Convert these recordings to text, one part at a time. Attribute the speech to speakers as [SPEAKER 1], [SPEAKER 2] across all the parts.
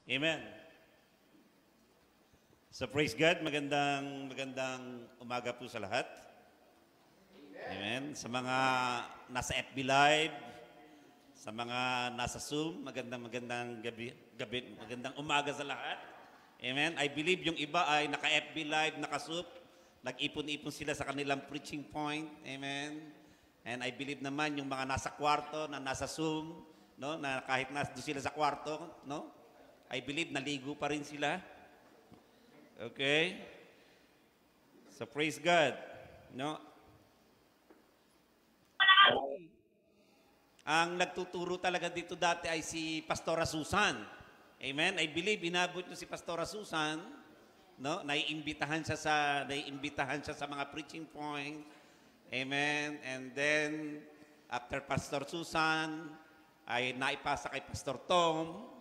[SPEAKER 1] Amen. So praise God, magandang umaga po sa lahat. Amen. Sa mga nasa FB Live, sa mga nasa Zoom, magandang gabi, magandang umaga sa lahat. Amen. I believe yung iba ay naka-FB Live, naka-Zoom, nag-ipon-ipon sila sa kanilang preaching point. Amen. And I believe naman yung mga nasa kwarto, na nasa Zoom, no, na kahit nasa sila sa kwarto, no, I believe naligo pa rin sila. Okay? So praise God. No? Ang nagtuturo talaga dito dati ay si Pastora Susan. Amen. I believe inabot niyo si Pastora Susan, no? Naiimbitahan siya sa mga preaching point. Amen. And then after Pastor Susan ay naipasa kay Pastor Tom.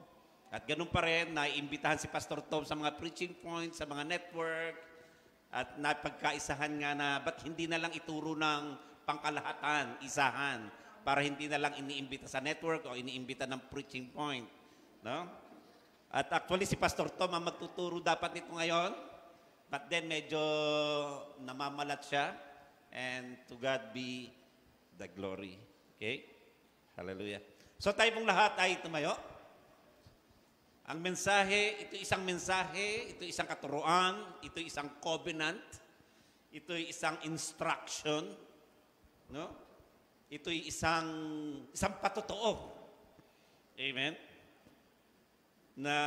[SPEAKER 1] At ganun pa rin, naiimbitahan si Pastor Tom sa mga preaching points, sa mga network, at napagkaisahan nga na ba't hindi na lang ituro ng pangkalahatan, isahan, para hindi na lang iniimbita sa network o iniimbita ng preaching point. No? At actually si Pastor Tom ang magtuturo dapat nito ngayon, but then medyo namamalat siya, and to God be the glory. Okay? Hallelujah. So tayo pong lahat ay tumayo. Ang mensahe, ito isang katuruan, ito isang covenant, ito isang instruction, no? Ito isang patotoo. Amen? Na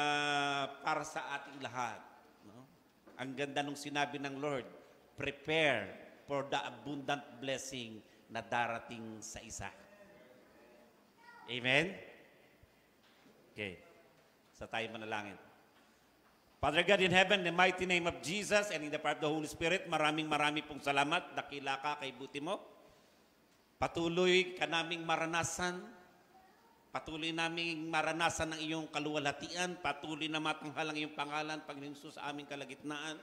[SPEAKER 1] para sa ating lahat, no? Ang ganda nung sinabi ng Lord, prepare for the abundant blessing na darating sa isa. Amen? Okay. Sa tayo manalangin. Father God in heaven, in the mighty name of Jesus and in the power of the Holy Spirit, maraming pong salamat. Dakila ka kay buti mo. Patuloy ka naming maranasan. Patuloy naming maranasan ng iyong kaluwalhatian. Patuloy na matanghal ang iyong pangalan, Panginoon Jesus, sa aming kalagitnaan.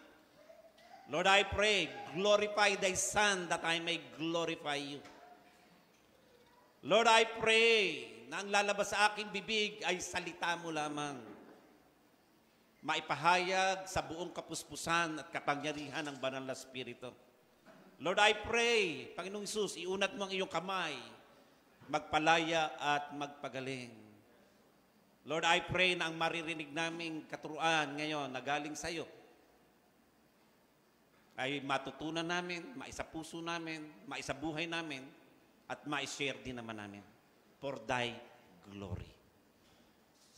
[SPEAKER 1] Lord, I pray, glorify thy Son that I may glorify you. Lord, I pray na ang lalabas sa aking bibig ay salita mo lamang. Maipahayag sa buong kapuspusan at kapangyarihan ng banal na Espiritu. Lord, I pray, Panginoong Hesus, iunat mo ang iyong kamay, magpalaya at magpagaling. Lord, I pray na ang maririnig naming katuruan ngayon na galing sa iyo ay matutunan namin, maisapuso namin, maisabuhay namin, at ma-share din naman namin for thy glory.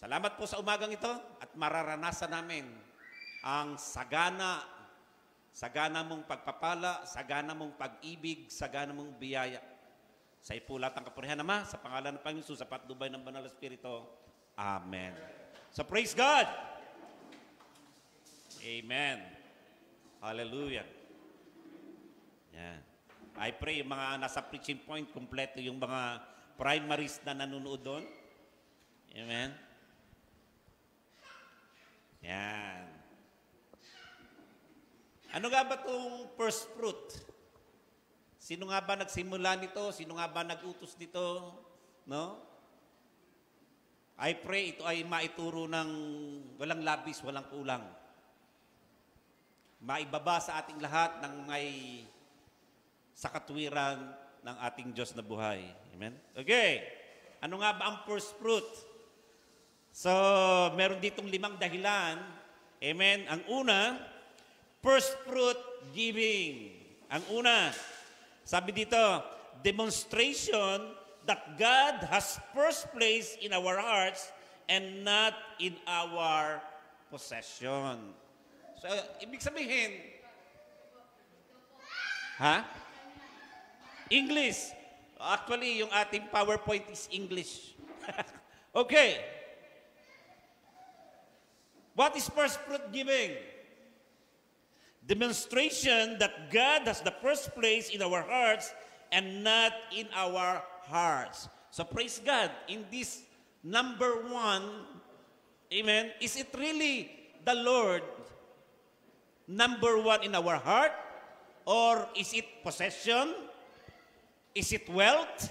[SPEAKER 1] Salamat po sa umagang ito at mararanasan namin ang sagana mong pagpapala, sagana mong pag-ibig, sagana mong biyaya. Sa ipulat ang kapurihan naman, sa pangalan ng Panginoon Jesus, sa patnubay ng Banal na Espiritu. Amen. So praise God! Amen. Hallelujah. Yan. I pray yung mga nasa preaching point, kompleto yung mga primaries na nanonood doon. Amen. Yan. Ano nga ba itong first fruit? Sino nga ba nagsimula nito? Sino nga ba nag-utos nito? No? I pray ito ay maituro ng walang labis, walang kulang. Maibaba sa ating lahat ng may sa katwiran ng ating Diyos na buhay. Amen? Okay. Ano nga ba ang first fruit? So, meron ditong 5 dahilan. Amen? Ang una, first fruit giving. Ang una, sabi dito, demonstration that God has first place in our hearts and not in our possession. So, ibig sabihin, English. Actually, yung ating PowerPoint is English. Okay. What is first fruit giving? Demonstration that God has the first place in our hearts and not in our hearts. So praise God. In this number 1, amen, is it really the Lord number 1 in our heart? Or is it possession? Is it wealth?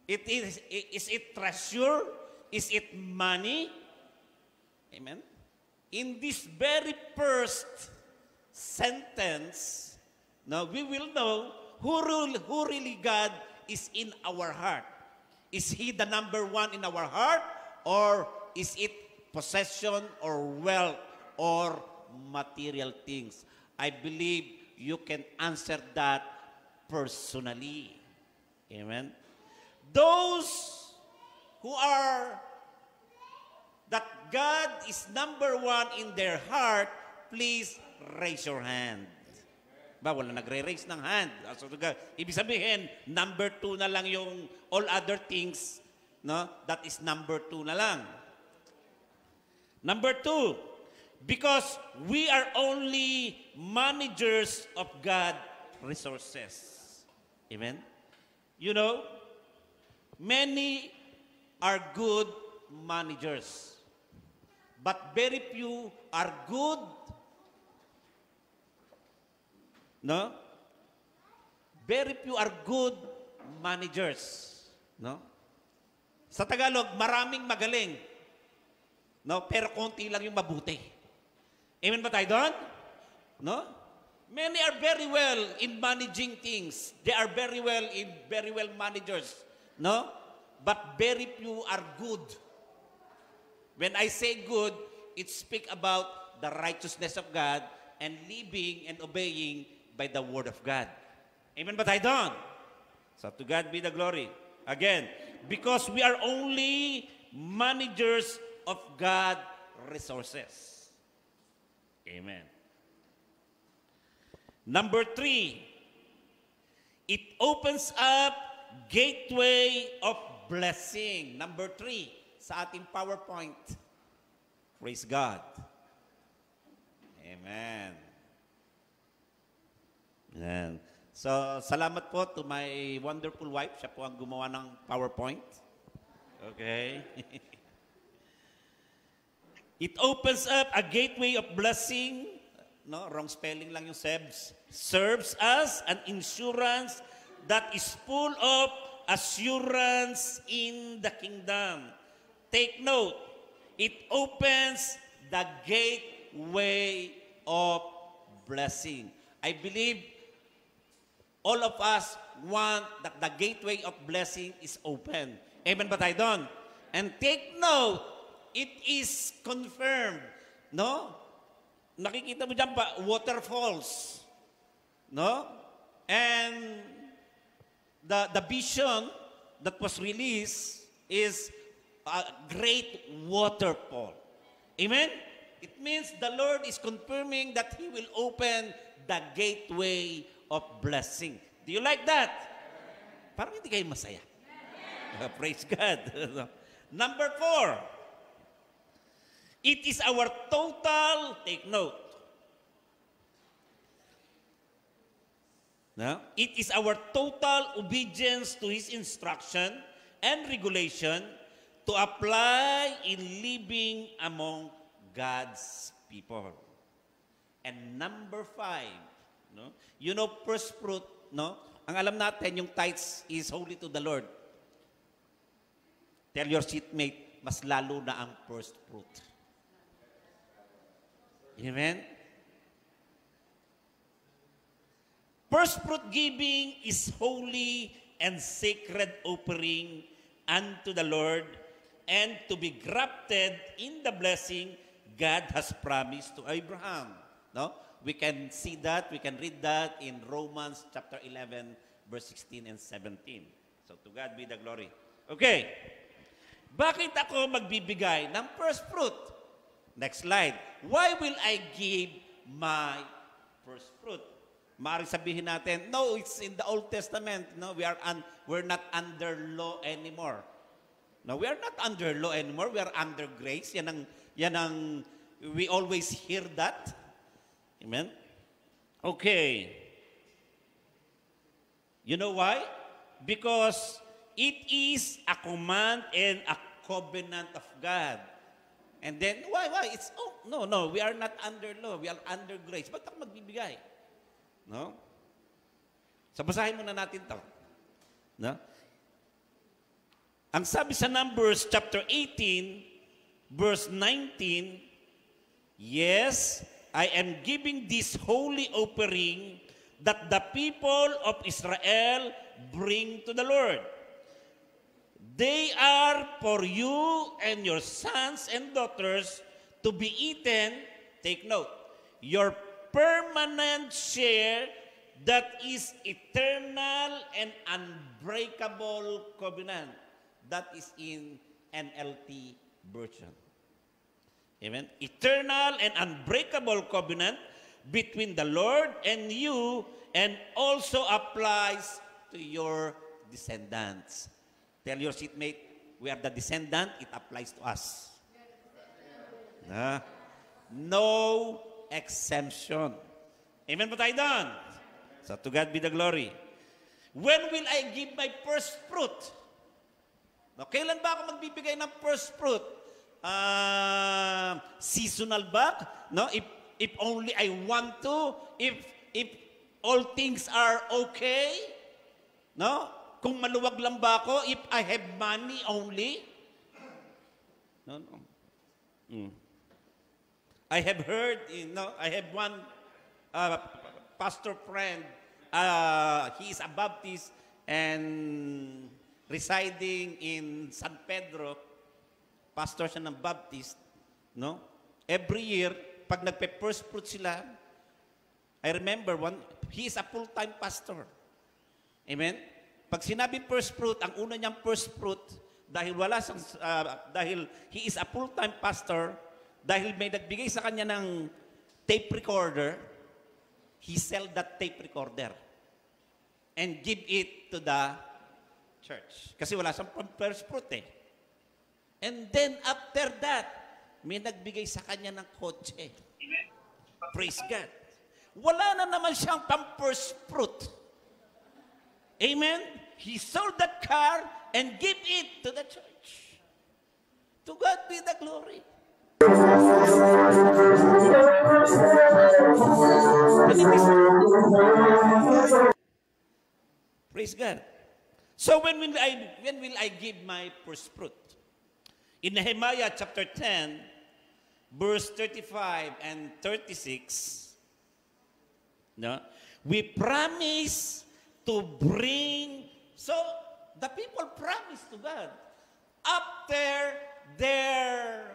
[SPEAKER 1] Is it treasure? Is it money? Amen? In this very first sentence, now we will know who really God is in our heart. Is He the number one in our heart? Or is it possession or wealth or material things? I believe you can answer that personally. Amen? Those who are that God is number one in their heart, please raise your hand. Ba, wala nagre-raise ng hand. So, ibig sabihin, number 2 na lang yung all other things, no? That is number 2 na lang. Number 2, because we are only managers of God resources. Amen? You know, many are good managers, but very few are good. No? Very few are good managers. No? Sa Tagalog, maraming magaling. No? Pero konti lang yung mabuti. Amen ba tayo doon? No? Many are very well in managing things. They are very well managers. No? But very few are good. When I say good, it speaks about the righteousness of God and living and obeying by the Word of God. Amen ba tayo doon? So to God be the glory. Again, because we are only managers of God resources. Amen. Number 3, it opens up gateway of blessing. Number 3, sa ating PowerPoint. Praise God. Amen. Ayan. So, salamat po to my wonderful wife. Siya po ang gumawa ng PowerPoint. Okay. It opens up a gateway of blessing. No, wrong spelling lang yung SEBS. Serves as an insurance that is full of assurance in the kingdom. Take note, it opens the gateway of blessing. I believe all of us want that the gateway of blessing is open. Amen ba tayo doon? And take note, it is confirmed. No? Nakikita mo dyan pa, waterfalls. No? And the vision that was released is a great waterfall. Amen? It means the Lord is confirming that He will open the gateway of blessing. Do you like that? Parang hindi kayo masaya. Praise God. Number 4, it is our total, take note. No? It is our total obedience to His instruction and regulation to apply in living among God's people. And number 5, no? You know, first fruit, no? Ang alam natin, yung tithes is holy to the Lord. Tell your seatmate, mas lalo na ang first fruit. Amen? First fruit giving is holy and sacred offering unto the Lord and to be grafted in the blessing God has promised to Abraham. No? We can see that, we can read that in Romans chapter 11, verse 16 and 17. So to God be the glory. Okay. Bakit ako magbibigay ng first fruit? Next slide. Why will I give my first fruit? Maaaring sabihin natin, no, it's in the Old Testament. No, we're not under law anymore. No, we are not under law anymore. We are under grace. Yan ang we always hear that. Amen? Okay. You know why? Because it is a command and a covenant of God. And then, why? It's, no, we are not under law. We are under grace. Ba't ako magbibigay? No? So, basahin muna natin to. No? Ang sabi sa Numbers chapter 18, verse 19, yes, I am giving this holy offering that the people of Israel bring to the Lord. They are for you and your sons and daughters to be eaten. Take note, your permanent share that is eternal and unbreakable covenant. That is in NLT version. Amen. Eternal and unbreakable covenant between the Lord and you, and also applies to your descendants. Tell your seatmate, we are the descendant, it applies to us. No exemption. Amen ba tayo doon? So to God be the glory. When will I give my first fruit? No, kailan ba ako magbibigay ng first fruit? Seasonal ba? No, if only I want to, if all things are okay, no? Kung maluwag lang ba ako, if I have money only? No. I have heard, I have one pastor friend, he is a Baptist and residing in San Pedro, pastor siya ng Baptist, no? Every year, pag nagpe-first fruit sila, I remember he is a full-time pastor. Amen? Pag sinabi first fruit, ang una niyang first fruit, dahil dahil he is a full-time pastor, dahil may nagbigay sa kanya ng tape recorder, he sell that tape recorder and give it to the church. Kasi wala siyang first fruit eh. And then after that, may nagbigay sa kanya ng kotse. Praise God. Wala na naman siyang first fruit. Amen? He sold that car and gave it to the church. To God be the glory. Praise God. So when will I give my first fruit? In Nehemiah chapter 10, verse 35 and 36, no? We promise to bring, so the people promise to God after their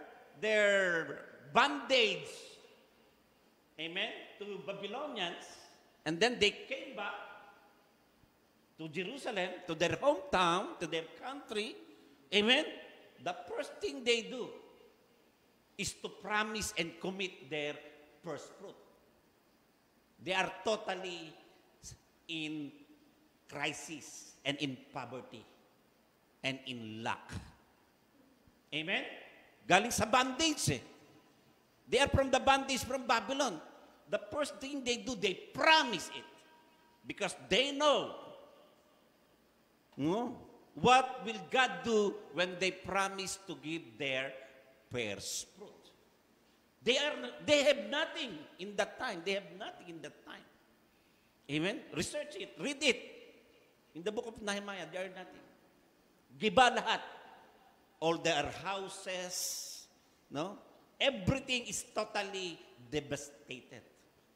[SPEAKER 1] bondage, amen, to Babylonians, and then they came back to Jerusalem, to their hometown, to their country, amen. The first thing they do is to promise and commit their first fruit. They are totally in crisis and in poverty and in lack. Amen? Galing sa bondage eh. They are from the bondage from Babylon. The first thing they do, they promise it. Because they know, what will God do when they promise to give their first fruit? They have nothing in that time. They have nothing in that time. Amen? Research it. Read it. In the book of Nehemiah, they are nothing. Giba lahat. All their houses, no? Everything is totally devastated.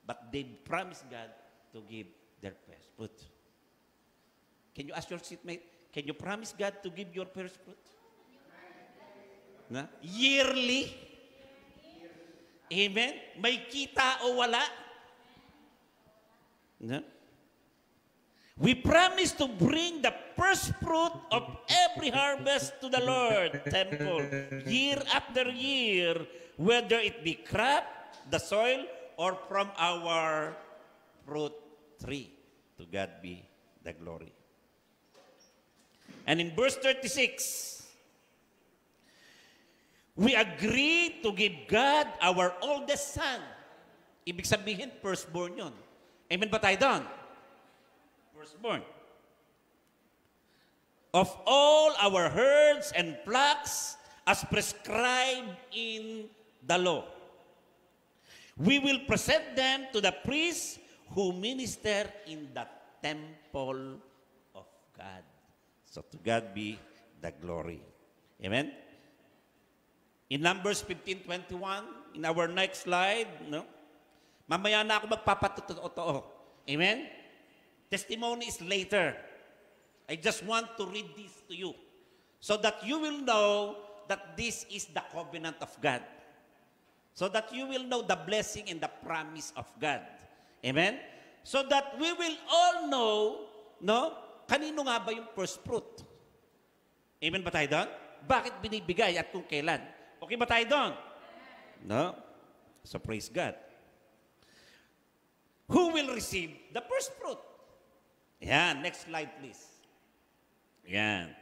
[SPEAKER 1] But they promise God to give their first fruit. Can you ask your seatmate, can you promise God to give your first fruit? Na? Yearly? Amen? May kita o wala? Na? We promise to bring the first fruit of every harvest to the Lord temple, year after year, whether it be crop, the soil, or from our fruit tree. To God be the glory. And in verse 36, we agree to give God our oldest son. Ibig sabihin, firstborn yun. Amen ba tayo doon? Firstborn. Of all our herds and flocks as prescribed in the law. We will present them to the priests who minister in the temple of God. So to God be the glory. Amen? In Numbers 15:21, in our next slide, no? Mamaya na ako magpapatotoo. Amen? Testimony is later. I just want to read this to you so that you will know that this is the covenant of God. So that you will know the blessing and the promise of God. Amen? So that we will all know, no? Kanino nga ba yung first fruit? Amen ba tayo doon? Bakit binibigay at kung kailan? Okay ba tayo doon? No? So praise God. Who will receive the first fruit? Yan, next slide please. Yan.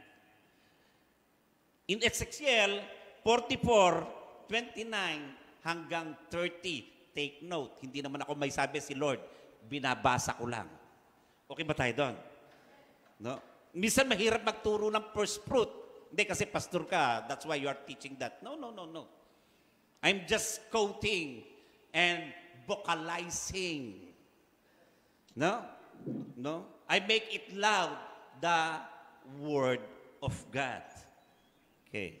[SPEAKER 1] In Ezekiel 44:29 hanggang 30, take note. Hindi naman ako may sabi si Lord, binabasa ko lang. Okay ba tayo doon? No? Minsan mahirap magturo ng first fruit. Hindi kasi pastor ka, that's why you are teaching that. No. I'm just quoting and vocalizing. No? I make it loud, the word of God. Okay.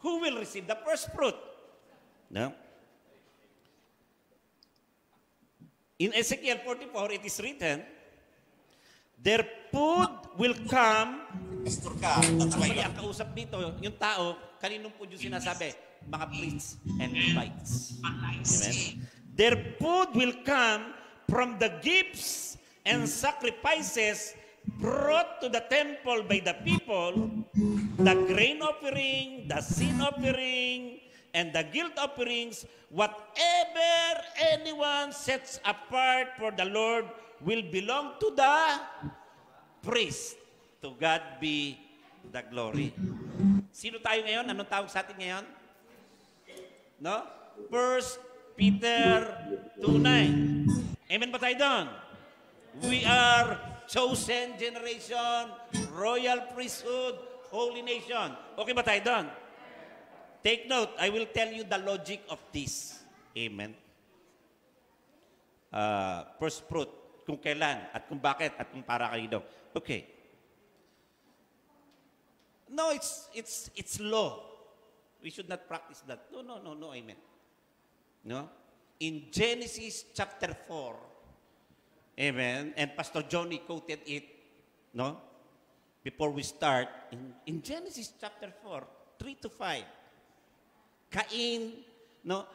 [SPEAKER 1] Who will receive the first fruit? No? In Ezekiel 44, it is written, their food will come. Pastor ka, that's why ang kausap dito, yung tao, kaninong food yung sinasabi? Mga priests and Levites. Amen? Their food will come from the gifts and sacrifices brought to the temple by the people, the grain offering, the sin offering, and the guilt offerings, whatever anyone sets apart for the Lord will belong to the priest. To God be the glory. Sino tayo ngayon? Anong tawag sa atin ngayon? No? 1 Peter 2:9. Amen ba tayo doon? We are chosen generation, royal priesthood, holy nation. Okay ba tayo doon? Take note, I will tell you the logic of this. Amen. First fruit, kung kailan, at kung bakit, at kung para kayo daw. Okay. No, it's law. We should not practice that. No, amen. No? In Genesis chapter 4, amen, and Pastor Johnny quoted it, no? Before we start, in Genesis chapter 4, 3-5, Cain, no?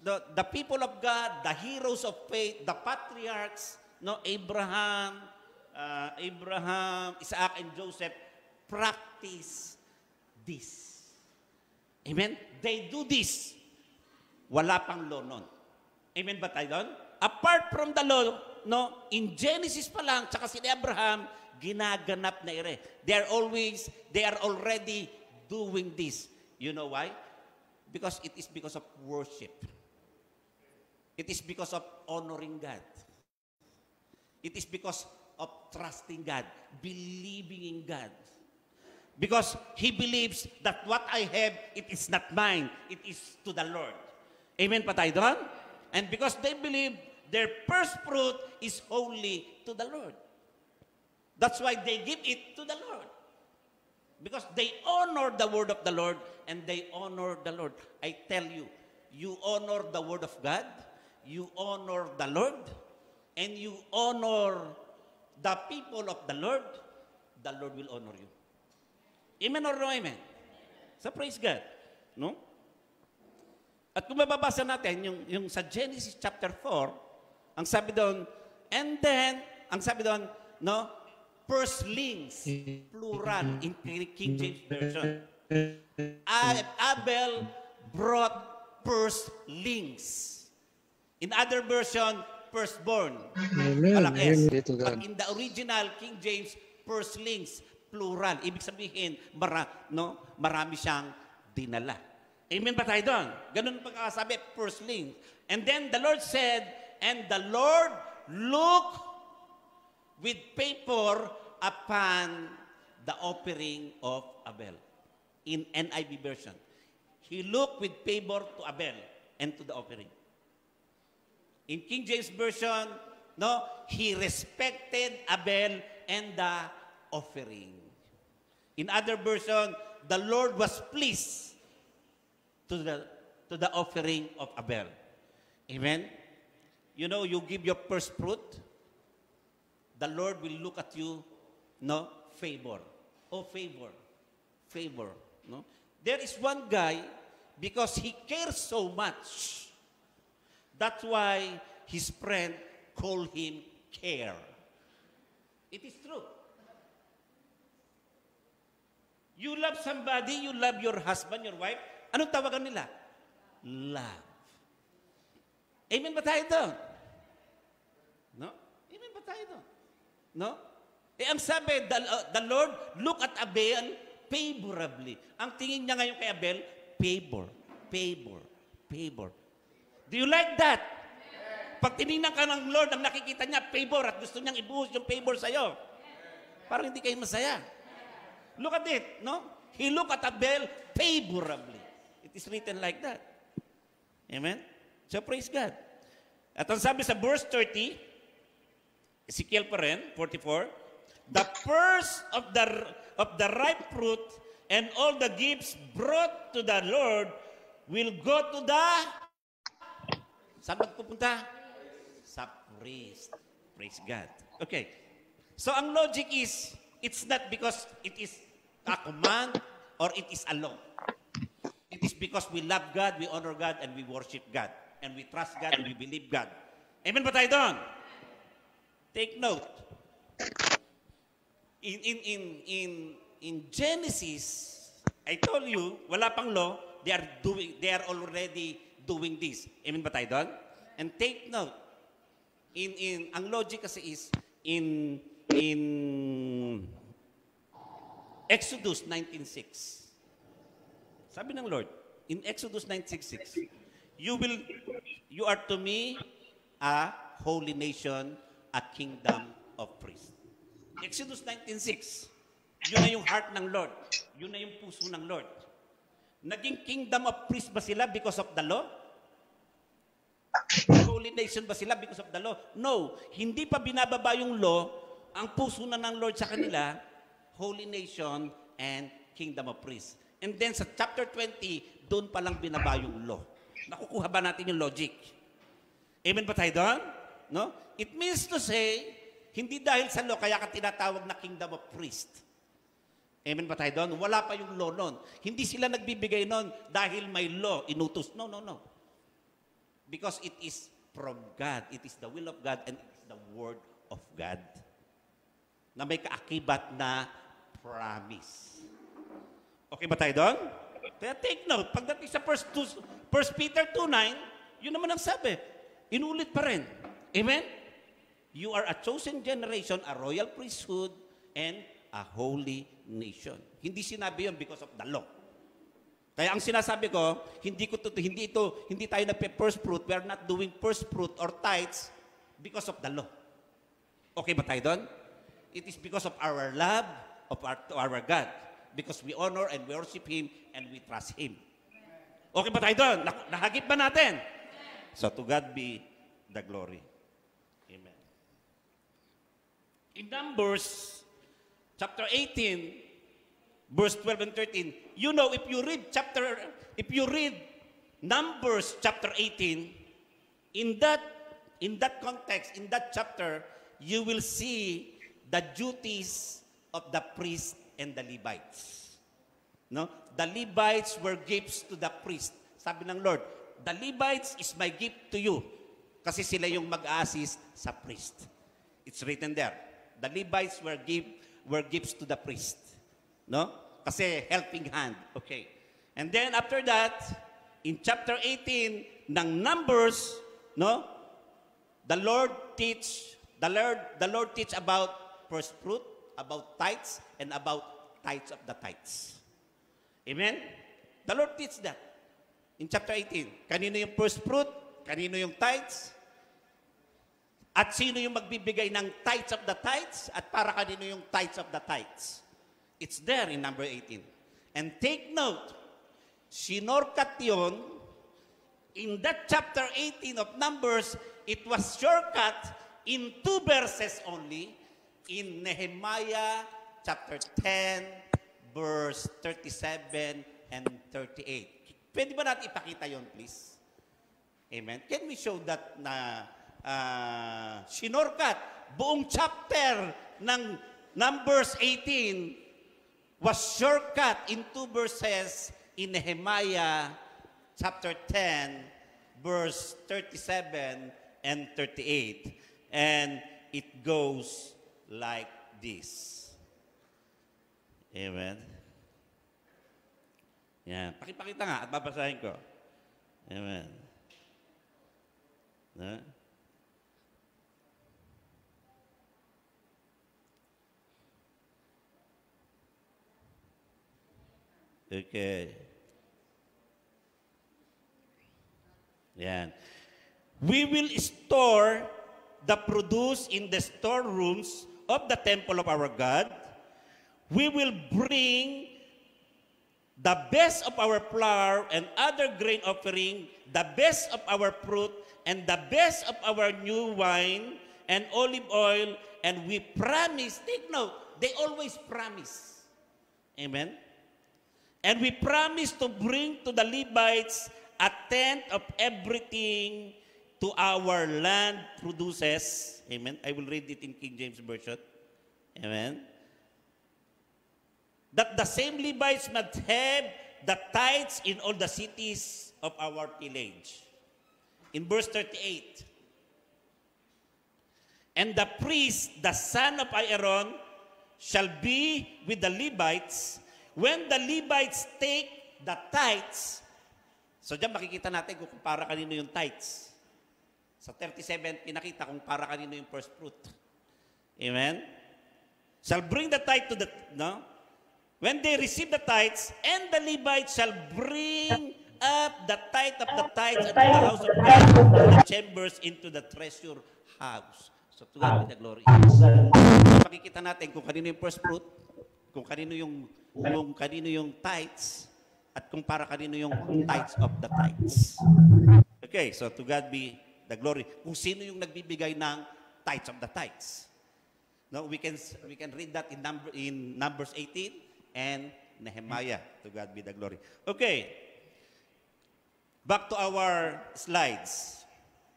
[SPEAKER 1] The people of God, the heroes of faith, the patriarchs, no? Abraham, Isaac, and Joseph, practice this. Amen? They do this. Wala pang law nun. Amen ba tayo doon? Apart from the law, no, in Genesis pa lang, tsaka si Abraham, ginaganap na ire. They are already doing this. You know why? Because it is because of worship. It is because of honoring God. It is because of trusting God, believing in God. Because he believes that what I have, it is not mine. It is to the Lord. Amen pa tayo doon? And because they believe their first fruit is holy to the Lord. That's why they give it to the Lord. Because they honor the word of the Lord and they honor the Lord. I tell you, you honor the word of God, you honor the Lord, and you honor the people of the Lord will honor you. Amen or no amen? So praise God. No? At kung mababasa natin, yung sa Genesis chapter 4, ang sabi doon, and then, ang sabi doon, no, firstlings, plural, in King James Version. Abel brought firstlings. In other version, firstborn. Malaki. But in the original King James, firstlings, plural. Ibig sabihin, marami siyang dinala. Amen ba tayo doon? Ganun pagkakasabi, firstling. And then the Lord said, and the Lord looked with favor upon the offering of Abel. In NIV version. He looked with favor to Abel and to the offering. In King James Version, no, he respected Abel and the offering. In other version, the Lord was pleased to the offering of Abel. Amen? You know, you give your first fruit, the Lord will look at you, no, favor. Oh, favor. Favor. No? There is one guy, because he cares so much, that's why his friend called him Care. It is true. You love somebody, you love your husband, your wife, anong tawagan nila? Love. Amen ba tayo doon? No? Amen ba tayo doon? No? Ang sabi, the Lord look at Abel favorably. Ang tingin niya ngayon kay Abel, favor, favor, favor. Do you like that? Pag tinignan ka ng Lord, ang nakikita niya, favor, at gusto niyang ibuhos yung favor sa'yo. Parang hindi kayo masaya. Look at it, no? He look at Abel favorably. It is written like that. Amen? So praise God. At ang sabi sa verse 30, Ezekiel pa rin, 44, the first of the ripe fruit and all the gifts brought to the Lord will go to the... Saan magpupunta? Sa priest. Praise God. Okay. So ang logic is, it's not because it is a command or it is a law. It is because we love God, we honor God, and we worship God. And we trust God, and we believe God. Amen ba tayo doon? Take note. In Genesis, I told you, wala pang law, they are already doing this. Amen ba tayo doon? And take note, ang logic kasi is, in Exodus 19:6. Sabi ng Lord, in Exodus 19:6, you are to me a holy nation, a kingdom of priests. Exodus 19:6. Yun na yung heart ng Lord. Yun na yung puso ng Lord. Naging kingdom of priests ba sila because of the law? Holy nation ba sila because of the law? No. Hindi pa binababa yung law. Ang puso na ng Lord sa kanila, holy nation and kingdom of priests. And then sa chapter 20, doon pa lang binaba yung law. Nakukuha ba natin yung logic? Amen ba tayo doon? No? It means to say, hindi dahil sa law, kaya ka tinatawag na kingdom of priests. Amen ba tayo doon? Wala pa yung law noon. Hindi sila nagbibigay noon dahil may law, inutos. No, no, no. Because it is from God. It is the will of God and it is the word of God. Na may kaakibat na promise. Okay ba tayo doon? Kaya take note, pagdating sa 1 Peter 2:9, yun naman ang sabi. Inulit pa rin. Amen? You are a chosen generation, a royal priesthood, and a holy nation. Hindi sinabi yun because of the law. Kaya ang sinasabi ko, hindi tayo nagpe-first fruit. We are not doing first fruit or tithes because of the law. Okay ba tayo doon? It is because of our love to our God. Because we honor and we worship Him and we trust Him. Okay ba tayo doon? Nahagip ba natin? So to God be the glory. Amen. In Numbers chapter 18, verse 12 and 13, you know, if you read Numbers chapter 18, in that context, in that chapter, you will see the duties of the priest and the Levites. No? The Levites were gifts to the priest. Sabi ng Lord, the Levites is my gift to you. Kasi sila yung mag-assist sa priest. It's written there. The Levites were gifts to the priest. No? Kasi helping hand. Okay. And then after that, in chapter 18 ng Numbers, no? The Lord teach about first fruit, about tithes, and about tithes of the tithes. Amen? The Lord teach that. In chapter 18, kanino yung first fruit, kanino yung tithes, at sino yung magbibigay ng tithes of the tithes, at para kanino yung tithes of the tithes. It's there in number 18. And take note, sinorkat yun, in that chapter 18 of Numbers, it was shortcut in 2 verses only, in Nehemiah chapter 10, verse 37 and 38. Pwede ba natin ipakita yon, please? Amen? Can we show that na sinorkat, buong chapter ng Numbers 18 was shortcut in 2 verses in Nehemiah chapter 10, verse 37 and 38. And it goes like this. Amen. Yan. Pakipakita nga at babasahin ko. Amen. Na? Okay. Yan. We will store the produce in the storerooms of the temple of our God. We will bring the best of our flour and other grain offering, the best of our fruit, and the best of our new wine and olive oil, and we promise, take note, they always promise. Amen? And we promise to bring to the Levites a tenth of everything to our land produces. Amen? I will read it in King James Version. Amen? That the same Levites must have the tithes in all the cities of our tillage. In verse 38, and the priest, the son of Aaron, shall be with the Levites when the Levites take the tithes. So diyan makikita natin kung para kanino yung tithes. Sa 37, pinakita kung para kanino yung first fruit. Amen? Shall bring the tithe to the, no? When they receive the tithes, and the Levites shall bring up the tithe of the tithes at the house of God, the chambers into the treasure house. So to God be the glory. So, makikita natin kung kanino yung first fruit, kung kanino yung tithes, at kung para kanino yung tithes of the tithes. Okay, so to God be the glory. Kung sino yung nagbibigay ng tithes of the tithes. No, we can read that in Numbers 18 and Nehemiah. To God be the glory. Okay. Back to our slides.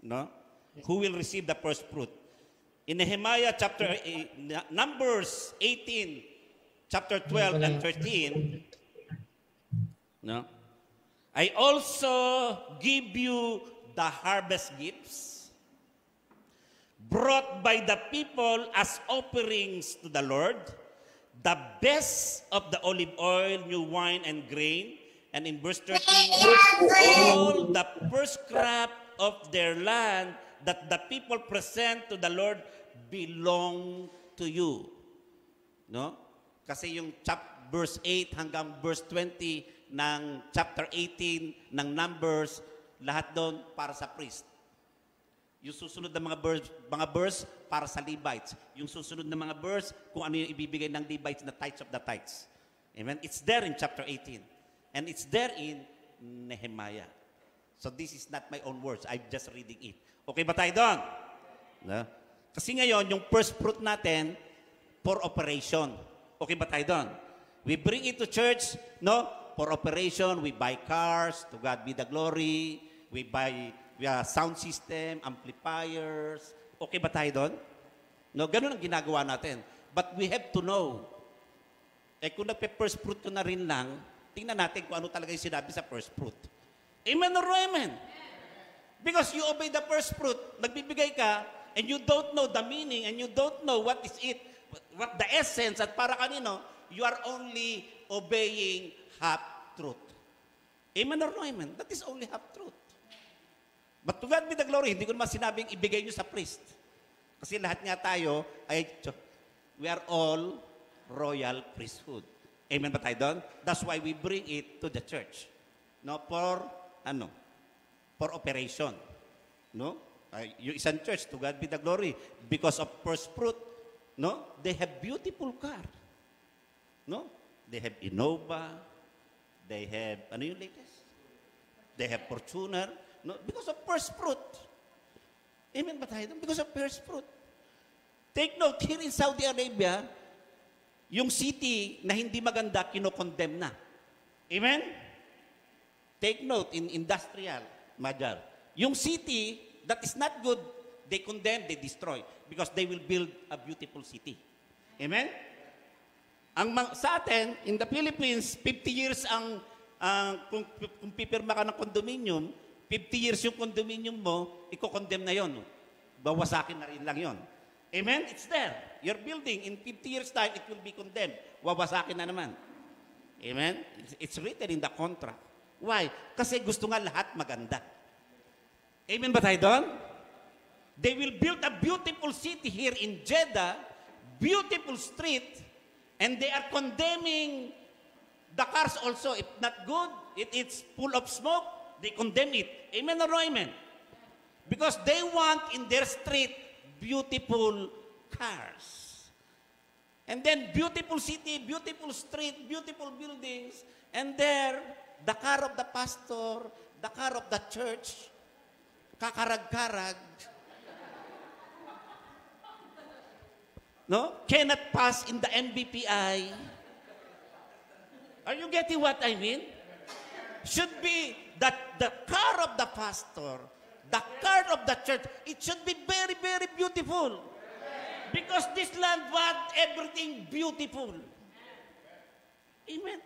[SPEAKER 1] No? Who will receive the first fruit? In Nehemiah chapter Numbers 18, chapter 12 and 13, no? I also give you the harvest gifts brought by the people as offerings to the Lord, the best of the olive oil, new wine, and grain. And in verse 13, all the first crop of their land that the people present to the Lord belong to you. No? Kasi yung verse 8 hanggang verse 20 ng chapter 18 ng Numbers, lahat doon para sa priest. Yung susunod na mga verse para sa Levites. Yung susunod na mga verse kung ano yung ibibigay ng Levites na tithes of the tithes. Amen? It's there in chapter 18. And it's there in Nehemiah. So this is not my own words. I'm just reading it. Okay ba tayo doon? No? Kasi ngayon, yung first fruit natin, for operation. Okay ba tayo doon? We bring it to church, no? For operation, we buy cars, to God be the glory. We buy sound system, amplifiers. Okay ba tayo doon? No, ganun ang ginagawa natin. But we have to know. Kung nagpe-first fruit ko na rin lang, tingnan natin kung ano talaga yung sinabi sa first fruit. Amen or no amen? Because you obey the first fruit, nagbibigay ka, and you don't know the meaning, and you don't know what is it, what the essence, at para kanino, you are only obeying half-truth. Amen or no amen? That is only half-truth. But to God be the glory, hindi ko naman sinabing ibigay nyo sa priest. Kasi lahat nga tayo, we are all royal priesthood. Amen ba tayo doon? That's why we bring it to the church. No, for operation. No? Yung isang church, to God be the glory, because of first fruit, no? They have beautiful car. No? They have Innova. They have, ano yung latest? They have Fortuner. No? Because of first fruit. Amen ba tayo doon? Because of first fruit. Take note, here in Saudi Arabia, yung city na hindi maganda, kinokondemn na. Amen? Take note, in industrial, Madar. Yung city that is not good, they condemn, they destroy. Because they will build a beautiful city. Amen? Sa atin, in the Philippines, 50 years kung pipirma ka ng condominium, 50 years yung condominium mo, i-condemn na yon. Bawasakin na rin lang yon. Amen? It's there. Your building, in 50 years time, it will be condemned. Wawasakin na naman. Amen? It's written in the contract. Why? Kasi gusto nga lahat maganda. Amen ba tayo doon? They will build a beautiful city here in Jeddah, beautiful street, and they are condemning the cars also. If not good, it's full of smoke, they condemn it. Amen or no amen? Because they want in their street beautiful cars. And then beautiful city, beautiful street, beautiful buildings, and there, the car of the pastor, the car of the church, kakarag-karag, no? Cannot pass in the NBPI. Are you getting what I mean? Should be that the car of the pastor, the car of the church, it should be very, very beautiful. Because this land wants everything beautiful. Amen.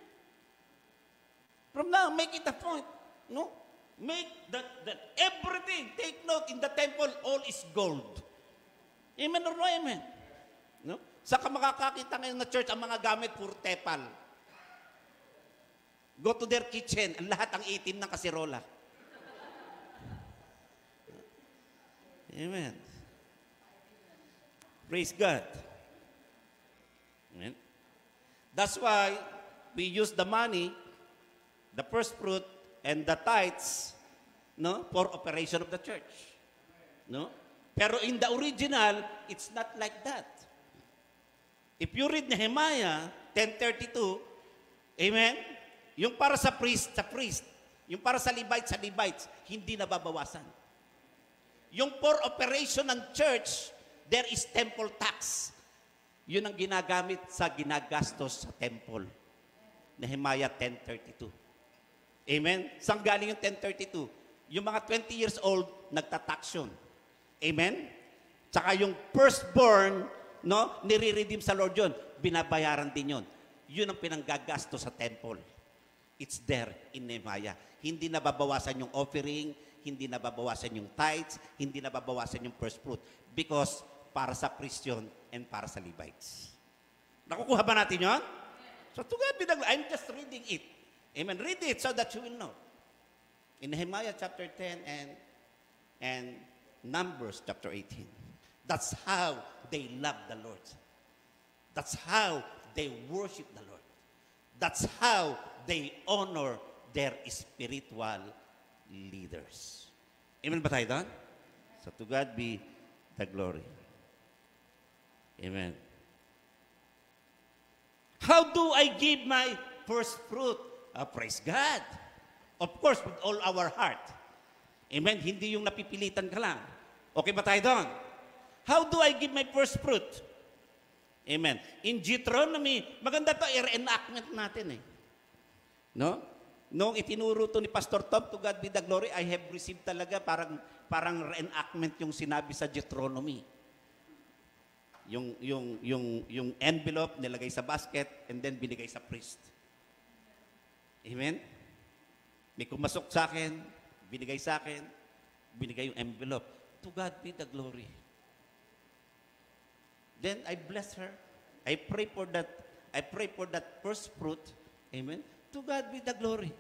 [SPEAKER 1] From now, make it a point. No? Make that everything, take note, in the temple, all is gold. Amen or no amen? No? Saka makakakita ngayon na church, ang mga gamit, puro tepal. Go to their kitchen, ang lahat ang itim ng kasirola. Amen. Praise God. Amen. That's why we use the money, the first fruit, and the tithes, no, for operation of the church. No? Pero in the original, it's not like that. If you read Nehemiah 10:32, amen, yung para sa priest, yung para sa Levites, hindi nababawasan. Yung for operation ng church, there is temple tax. Yun ang ginagamit sa ginagastos sa temple. Nehemiah 10:32. Amen? Saan galing yung 10:32? Yung mga 20 years old, nagtatax yun. Amen? Tsaka yung firstborn, no, nire-redeem sa Lord yun, binabayaran din yun. Yun ang pinanggagastos sa temple. It's there in Nehemiah. Hindi nababawasan yung offering, hindi nababawasan yung tithes, hindi nababawasan yung first fruit. Because para sa Christian and para sa Levites. Nakukuha ba natin yun? So to God be the glory. I'm just reading it. Amen. Read it so that you will know. In Nehemiah chapter 10 and Numbers chapter 18. That's how they love the Lord. That's how they worship the Lord. That's how they honor their spiritual leaders. Amen ba tayo doon? So to God be the glory. Amen. How do I give my first fruit? Praise God. Of course, with all our heart. Amen. Hindi yung napipilitan ka lang. Okay ba tayo doon? How do I give my first fruit? Amen. In Deuteronomy, maganda to, i-reenactment natin eh. No? Noong itinuro to ni Pastor Tom, to God be the glory, I have received talaga parang reenactment yung sinabi sa Deuteronomy. Yung envelope nilagay sa basket and then binigay sa priest. Amen? May kumasok sa akin, binigay sa akin, binigay yung envelope. To God be the glory. Then I bless her. I pray for that first fruit. Amen? To God be the glory.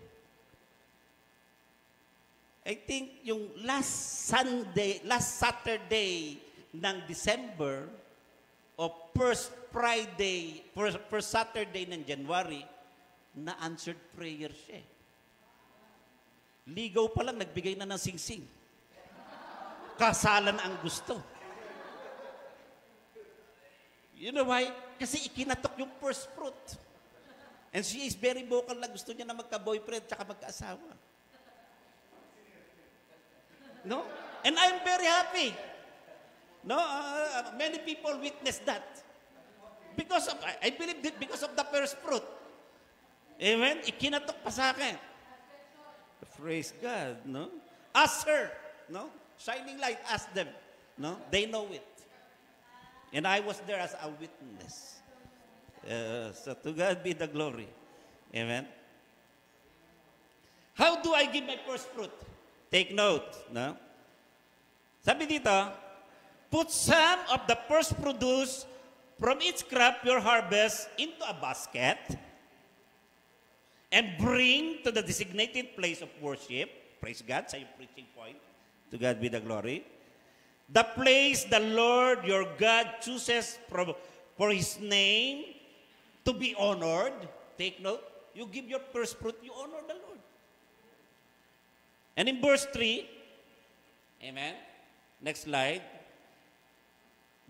[SPEAKER 1] I think yung last Saturday ng December o first Saturday ng January, na-answered prayer siya. Ligaw pa lang, nagbigay na ng singsing. Kasalan ang gusto. You know why? Kasi ikinatok yung first fruit. And she is very vocal na gusto niya na magka-boyfriend tsaka magka-asawa. No? And I'm very happy. No? Many people witness that. I believe that because of the first fruit. Amen? Ikinatok pa sa akin. Praise God, no? Ask her, no? Shining light, ask them, no? They know it. And I was there as a witness. So to God be the glory. Amen? How do I give my first fruit? Take note, no? Sabi dito, put some of the first produce from each crop your harvest into a basket and bring to the designated place of worship. Praise God, sa yung preaching point. To God be the glory. The place the Lord your God chooses for His name to be honored. Take note, you give your first fruit, you honor the Lord. And in verse 3, amen, next slide,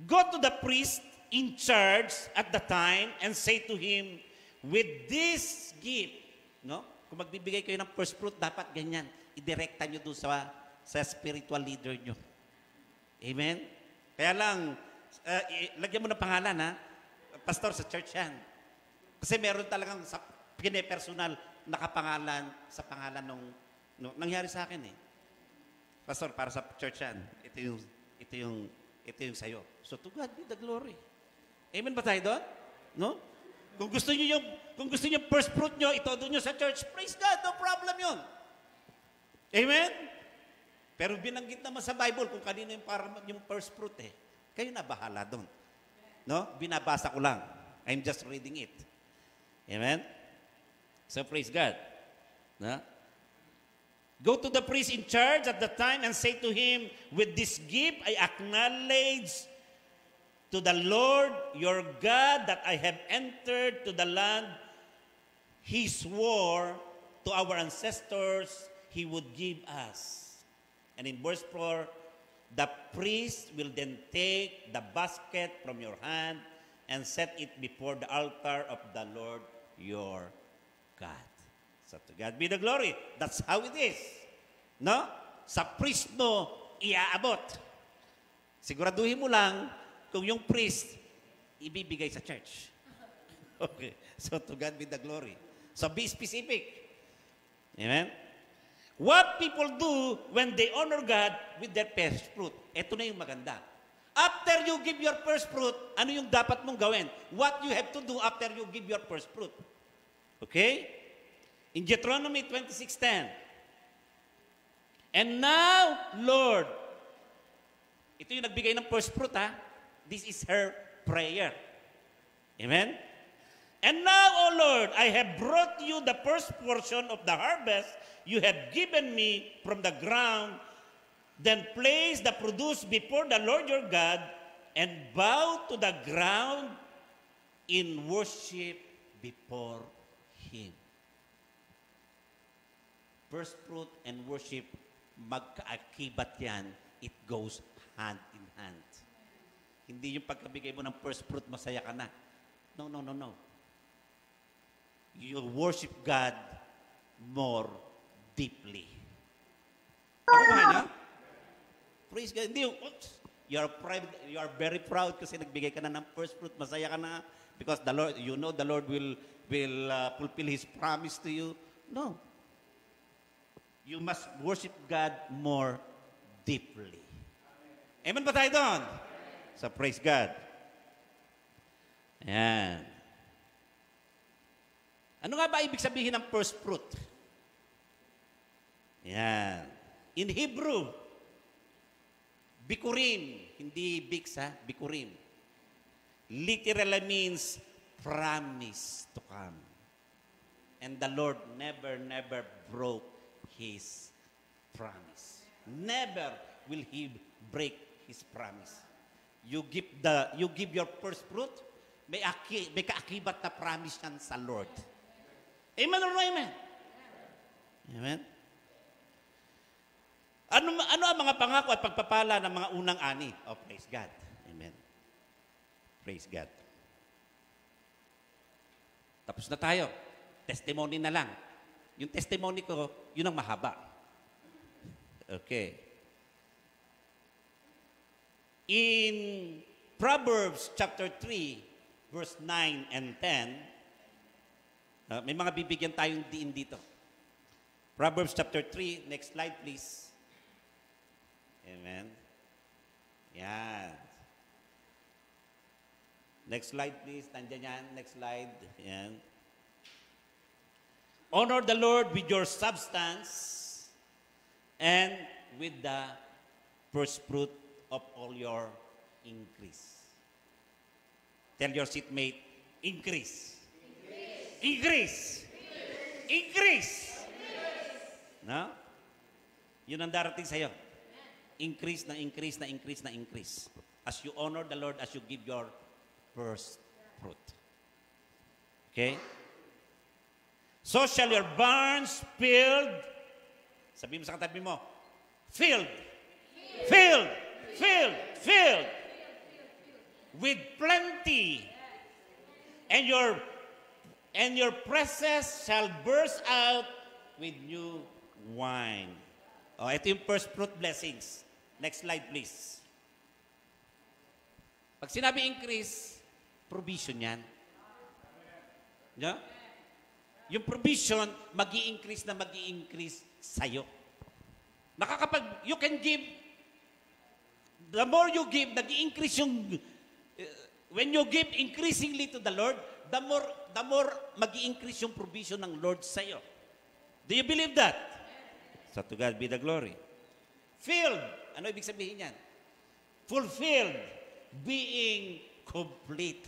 [SPEAKER 1] go to the priest in charge at the time and say to him, with this gift, no? Kung magbibigay kayo ng first fruit, dapat ganyan. Idirekta nyo doon sa spiritual leader nyo. Amen? Kaya lang, lagyan mo ng pangalan, ha? Pastor, sa church yan. Kasi meron talagang sa pine-personal nakapangalan sa pangalan nung nangyari sa akin, eh. Pastor, para sa church yan. Ito yung sayo. So to God be the glory. Amen ba tayo doon? No? Kung gusto niyo first fruit nyo, itodo nyo sa church, praise God, no problem yun. Amen? Pero binanggit naman sa Bible kung kanino yung first fruit, eh. Kayo na bahala doon. No? Binabasa ko lang. I'm just reading it. Amen? So praise God. No? Go to the priest in charge at the time and say to him, with this gift I acknowledge to the Lord your God that I have entered to the land He swore to our ancestors He would give us. And in verse 4, the priest will then take the basket from your hand and set it before the altar of the Lord your God. So to God be the glory. That's how it is. No? Sa priest mo, iaabot. Siguraduhin mo lang kung yung priest, ibibigay sa church. Okay. So to God be the glory. So be specific. Amen? What people do when they honor God with their first fruit. Ito na yung maganda. After you give your first fruit, ano yung dapat mong gawin? What you have to do after you give your first fruit. Okay? In Deuteronomy 26:10. And now, Lord, ito yung nagbigay ng first fruit, ha? This is her prayer. Amen? And now, O Lord, I have brought you the first portion of the harvest you have given me from the ground. Then place the produce before the Lord your God and bow to the ground in worship before Him. First fruit and worship, magkaakibat yan. It goes hand in hand. Hindi yung pagkabigay mo ng first fruit, masaya ka na. No, no, no, no. You worship God more deeply. Ako ba na? Praise God. Hindi yung, you are very proud kasi nagbigay ka na ng first fruit, masaya ka na because the Lord, you know the Lord will fulfill His promise to you. No. You must worship God more deeply. Amen ba tayo doon? So praise God. Ayan. Ano nga ba ibig sabihin ng first fruit? Ayan. In Hebrew, bikurim, hindi biks ha, bikurim. Literally means promise to come. And the Lord never broke His promise. Never will He break His promise. You give your first fruit, may kaakibat na promise yan sa Lord. Amen or no amen? Amen? Ano ang mga pangako at pagpapala ng mga unang ani? Oh, praise God. Amen. Praise God. Tapos na tayo. Testimony na lang. Yung testimony ko, yun ang mahaba. Okay. In Proverbs chapter 3, verse 9 and 10, may mga bibigyan tayong diin dito. Proverbs chapter 3. Next slide, please. Amen. Yan. Next slide, please. Nandiyan yan. Next slide. Yan. Honor the Lord with your substance and with the first fruit of all your increase. Tell your seatmate, increase. Increase. Increase. No? Yun ang darating sa'yo. Increase na increase na increase na increase. As you honor the Lord, as you give your first fruit. Okay? So shall your barns filled, sabi mo sa katabi mo, filled, filled, filled, filled, with plenty, and your presses shall burst out with new wine. Oh, ito yung first fruit blessings. Next slide, please. Pag sinabi increase, provision yan. Yeah? Yung provision, mag-i-increase na mag-i-increase sa'yo. You can give, the more you give, nag-i-increase yung, when you give increasingly to the Lord, the more mag-i-increase yung provision ng Lord sa'yo. Do you believe that? So to God be the glory. Filled. Ano ibig sabihin yan? Fulfilled. Being complete.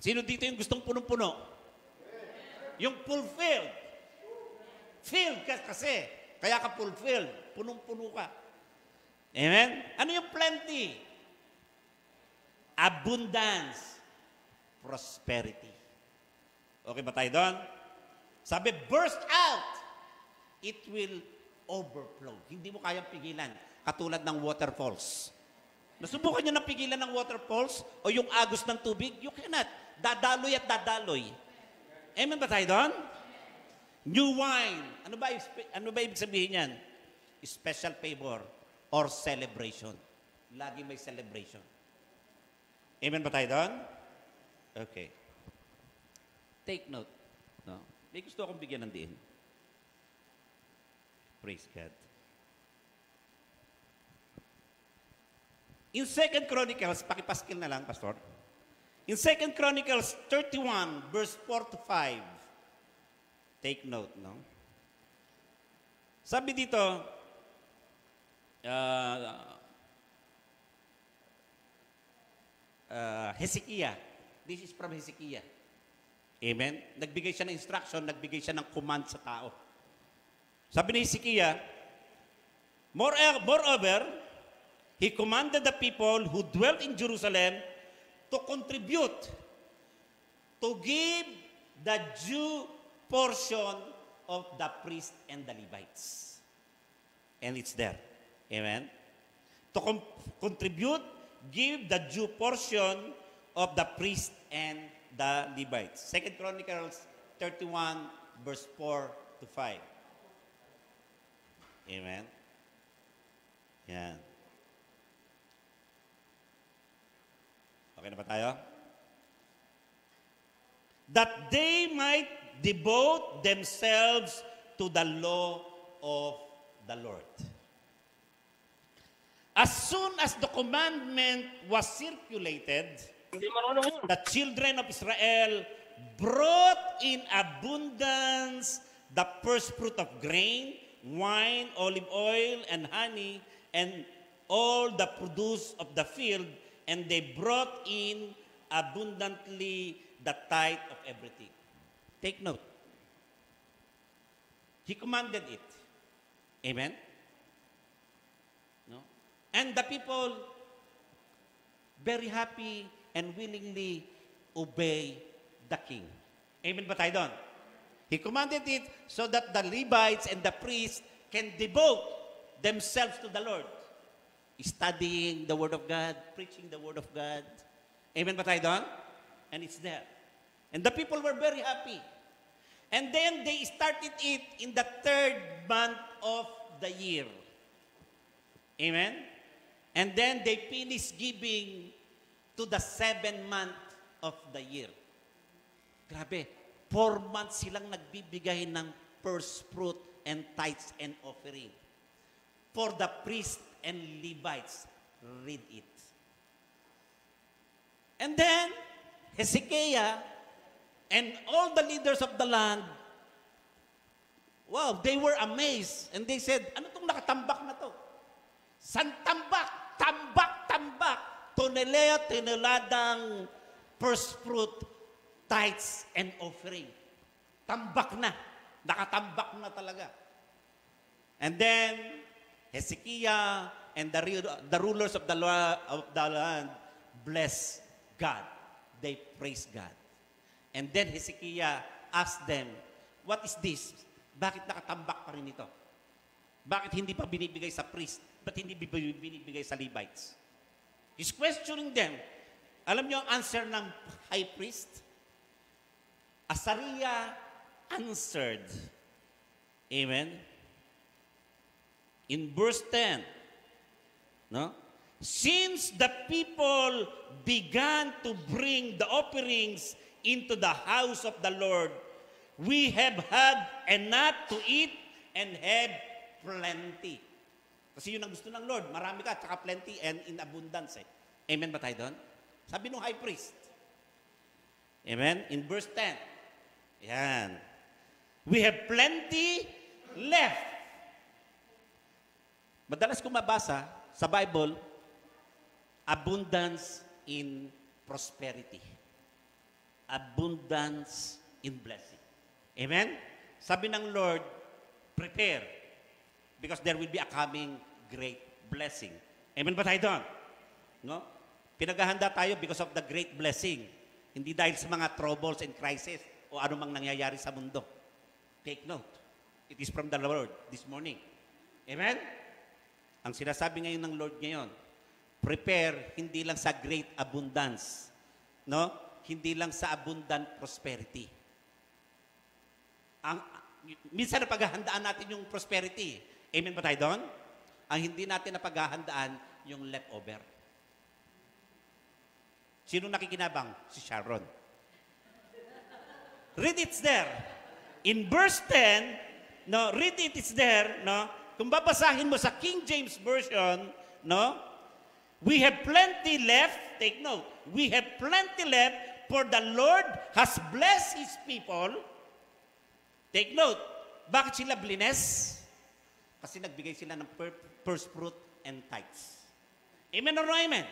[SPEAKER 1] Sino dito yung gustong punong-puno? Yung fulfilled. Filled ka kasi. Kaya ka fulfilled. Punong-puno ka. Amen? Ano yung plenty? Abundance. Prosperity. Okay ba tayo doon? Sabi, burst out. It will overflow. Hindi mo kayang pigilan. Katulad ng waterfalls. Nasubukan nyo na pigilan ng waterfalls o yung agos ng tubig? You cannot. Dadaloy at dadaloy. Amen ba tayo doon? New wine. Ano ba ibig sabihin yan? Special favor or celebration. Lagi may celebration. Amen ba tayo doon? Okay. Take note. No? May gusto akong bigyan ng diin. Praise God. In 2 Chronicles, pakipaskil na lang, Pastor. In 2 Chronicles 31, verse 4 to 5. Take note, no? Sabi dito, Hezekiah. This is from Hezekiah. Amen? Nagbigay siya ng instruction, nagbigay siya ng command sa tao. Sabi ni Hezekiah, moreover, he commanded the people who dwelt in Jerusalem to contribute, to give the due portion of the priest and the Levites. And it's there. Amen? To contribute, give the due portion of the priest and the Levites. 2 Chronicles 31, verse 4 to 5. Amen? Yan. Okay na ba tayo? That they might devote themselves to the law of the Lord. As soon as the commandment was circulated, the children of Israel brought in abundance the first fruit of grain, wine, olive oil, and honey, and all the produce of the field, and they brought in abundantly the tithe of everything. Take note. He commanded it. Amen? No? And the people very happy and willingly obey the king. Amen ba tayo doon? He commanded it so that the Levites and the priests can devote themselves to the Lord. Studying the Word of God, preaching the Word of God. Amen ba tayo doon? And it's there. And the people were very happy. And then they started it in the 3rd month of the year. Amen? And then they finished giving to the 7th month of the year. Grabe. 4 months silang nagbibigay ng first fruit and tithes and offering for the priests and Levites. Read it. And then, Hezekiah and all the leaders of the land, wow, they were amazed. And they said, ano itong nakatambak na to? San tambak? Tambak, tambak. Tonelea, tineladang first fruit, tithes, and offering. Tambak na. Nakatambak na talaga. And then, Hezekiah and the rulers of the land bless God. They praise God. And then Hezekiah asked them, what is this? Bakit nakatambak pa rin ito? Bakit hindi pa binibigay sa priest? Ba't hindi binibigay sa Levites? He's questioning them. Alam niyo ang answer ng high priest? Azariah answered. Amen? In verse 10, no? Since the people began to bring the offerings into the house of the Lord, we have had enough to eat and have plenty. Kasi yun ang gusto ng Lord. Marami ka, tsaka plenty and in abundance. Amen ba tayo doon? Sabi ng high priest. Amen? In verse 10. Yan. We have plenty left. Madalas kong mabasa sa Bible, abundance in prosperity. Abundance in blessing. Amen? Sabi ng Lord, prepare because there will be a coming great blessing. Amen ba tayo doon? No? Pinaghahanda tayo because of the great blessing. Hindi dahil sa mga troubles and crisis o anumang nangyayari sa mundo. Take note. It is from the Lord this morning. Amen? Ang sinasabi ngayon ng Lord ngayon, prepare hindi lang sa great abundance, no? Hindi lang sa abundant prosperity. Minsan napaghahandaan natin yung prosperity. Amen ba tayo doon? Ang hindi natin napaghahandaan yung leftover. Sino nakikinabang? Si Sharon. Read it's there. In verse 10, no, read it, it's there, no? Kung babasahin mo sa King James Version, no? We have plenty left, take note, we have plenty left for the Lord has blessed His people. Take note, bakit sila blines? Kasi nagbigay sila ng first fruit and tithes. Amen or no amen?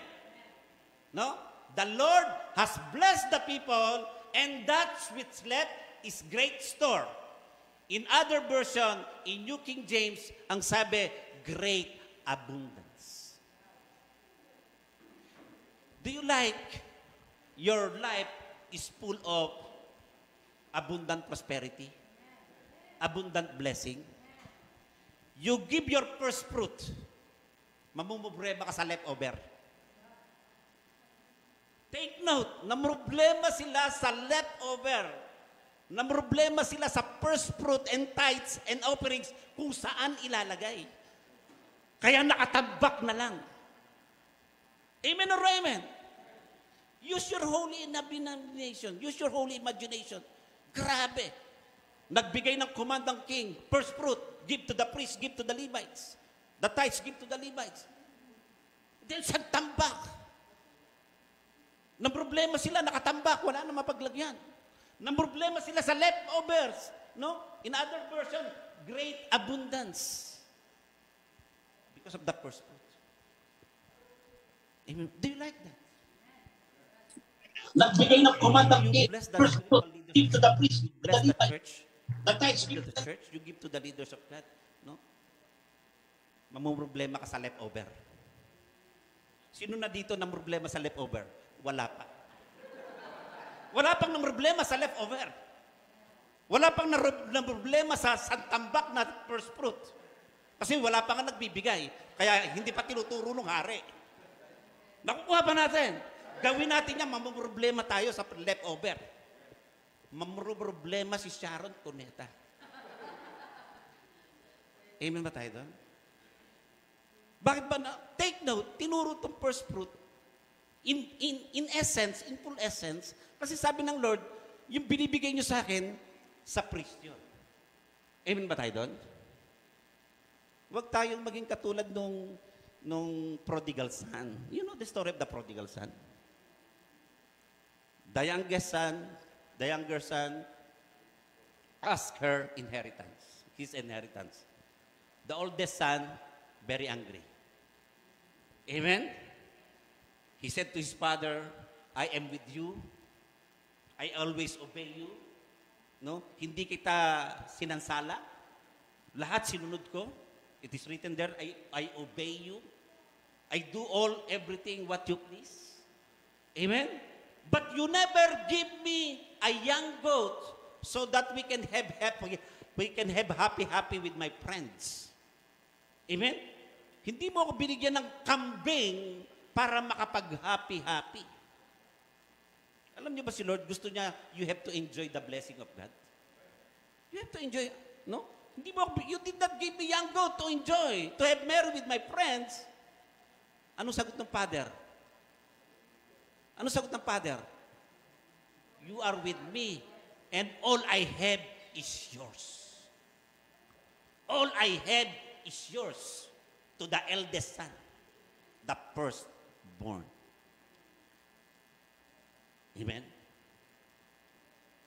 [SPEAKER 1] No? The Lord has blessed the people and that which left is great store. In other version, in New King James, ang sabi, great abundance. Do you like your life is full of abundant prosperity? Abundant blessing? You give your first fruit, mamumroblema ka sa leftover. Take note, namroblema sila sa leftover. Namroblema sila sa first fruit and tithes and offerings kung saan ilalagay. Kaya nakatambak na lang. Amen or amen? Use your holy imagination. Use your holy imagination. Grabe. Nagbigay ng command ng king, first fruit, give to the priest, give to the Levites. The tithes, give to the Levites. Then sa tambak. Nang problema sila, nakatambak, wala na mapaglagyan. Nang problema sila sa leftovers. No? In other version, great abundance. Because of the first fruit. Amen. Do you like that?
[SPEAKER 2] Nagbigay ng command ng king, first fruit, give to the priest,
[SPEAKER 1] You
[SPEAKER 2] to
[SPEAKER 1] bless
[SPEAKER 2] the
[SPEAKER 1] the
[SPEAKER 2] Levites.
[SPEAKER 1] church.
[SPEAKER 2] The tithes,
[SPEAKER 1] You
[SPEAKER 2] give
[SPEAKER 1] give to
[SPEAKER 2] to
[SPEAKER 1] the church. You give to the leaders of God. No? Mamumroblema ka sa leftover. Sino na dito ng problema sa leftover? Wala pa. Wala pang ng problema sa leftover. Wala pang ng problema sa tambak na first fruit. Kasi wala pa nga nagbibigay. Kaya hindi pa tinuturo ng hari. Nakukuha pa natin. Gawin natin yan, mamumroblema tayo sa leftover. Mamumroblema si Sharon Cuneta. Amen ba tayo doon? Bakit ba na? Take note, tinuro itong first fruit in essence, in full essence, kasi sabi ng Lord, Yung binibigay nyo sa akin, sa priest yun. Amen ba tayo doon? Huwag tayong maging katulad nung prodigal son. You know the story of the prodigal son? The younger son asked his inheritance. The oldest son, very angry. Amen? He said to his father, I am with you. I always obey you. No? Hindi kita sinansala. Lahat sinunod ko. It is written there, I obey you. I do everything what you please. Amen? But you never give me a young goat so that we can have happy with my friends. Amen? Hindi mo ako binigyan ng kambing para makapag-happy. Alam niyo ba si Lord, gusto niya, you have to enjoy the blessing of God. You have to enjoy, no? You did not give me young goat to enjoy, to have married with my friends. Anong sagot ng father? Anong sagot ng father? You are with me, and all I have is yours. All I have is yours to the eldest son, the firstborn. Amen?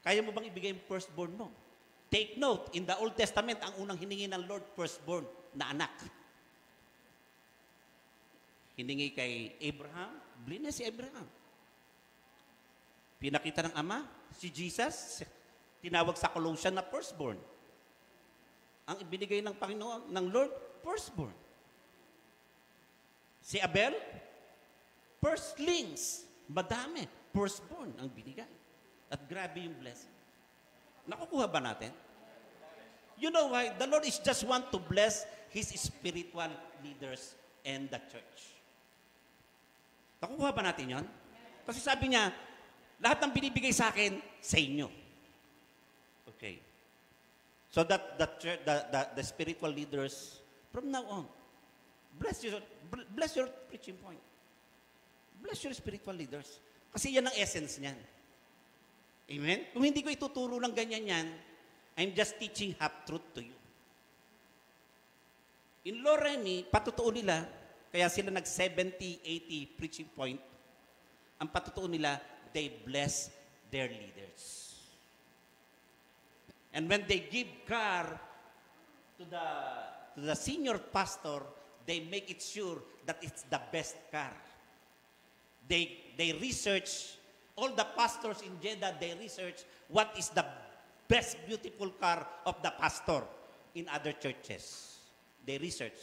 [SPEAKER 1] Kaya mo bang ibigay yung firstborn mo? Take note, in the Old Testament, ang unang hiningi ng Lord, firstborn na anak. Hiningi kay Abraham, bless si Abraham. Pinakita ng ama, si Jesus, tinawag sa Colossian na firstborn. Ang ibinigay ng Panginoon, ng Lord, firstborn. Si Abel, firstlings, madami, firstborn ang binigay. At grabe yung blessing. Nakukuha ba natin? You know why? The Lord is just want to bless His spiritual leaders and the church. Nakukuha ba natin yon? Kasi sabi niya, lahat ng binibigay sa akin, sa inyo. Okay. So that the spiritual leaders, from now on, bless your preaching point. Bless your spiritual leaders. Kasi yan ang essence niyan. Amen? Kung hindi ko ituturo ng ganyan yan, I'm just teaching half-truth to you. In Loreni, patutuo nila, kaya sila nag-70, 80 preaching point, ang patutuo nila, they bless their leaders. And when they give car to the senior pastor, they make it sure that it's the best car. They research, all the pastors in Jeddah, they research what is the best beautiful car of the pastor in other churches. They research.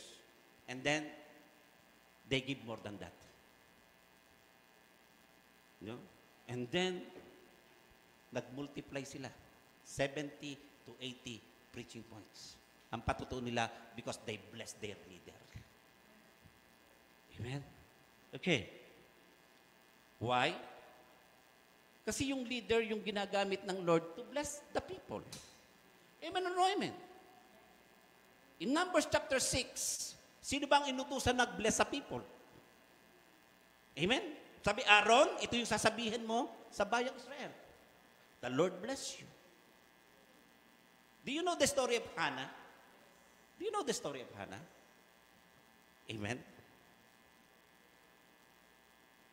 [SPEAKER 1] And then, they give more than that. You know? And then, nag-multiply sila. 70 to 80 preaching points. Ang patutuo nila because they bless their leader. Amen? Okay. Why? Kasi yung leader, yung ginagamit ng Lord to bless the people. Amen or no amen? In Numbers chapter 6, sino bang inutusan nag-bless sa people? Amen? Sabi, Aaron, ito yung sasabihin mo sa bayang Israel. The Lord bless you. Do you know the story of Hannah? Do you know the story of Hannah? Amen?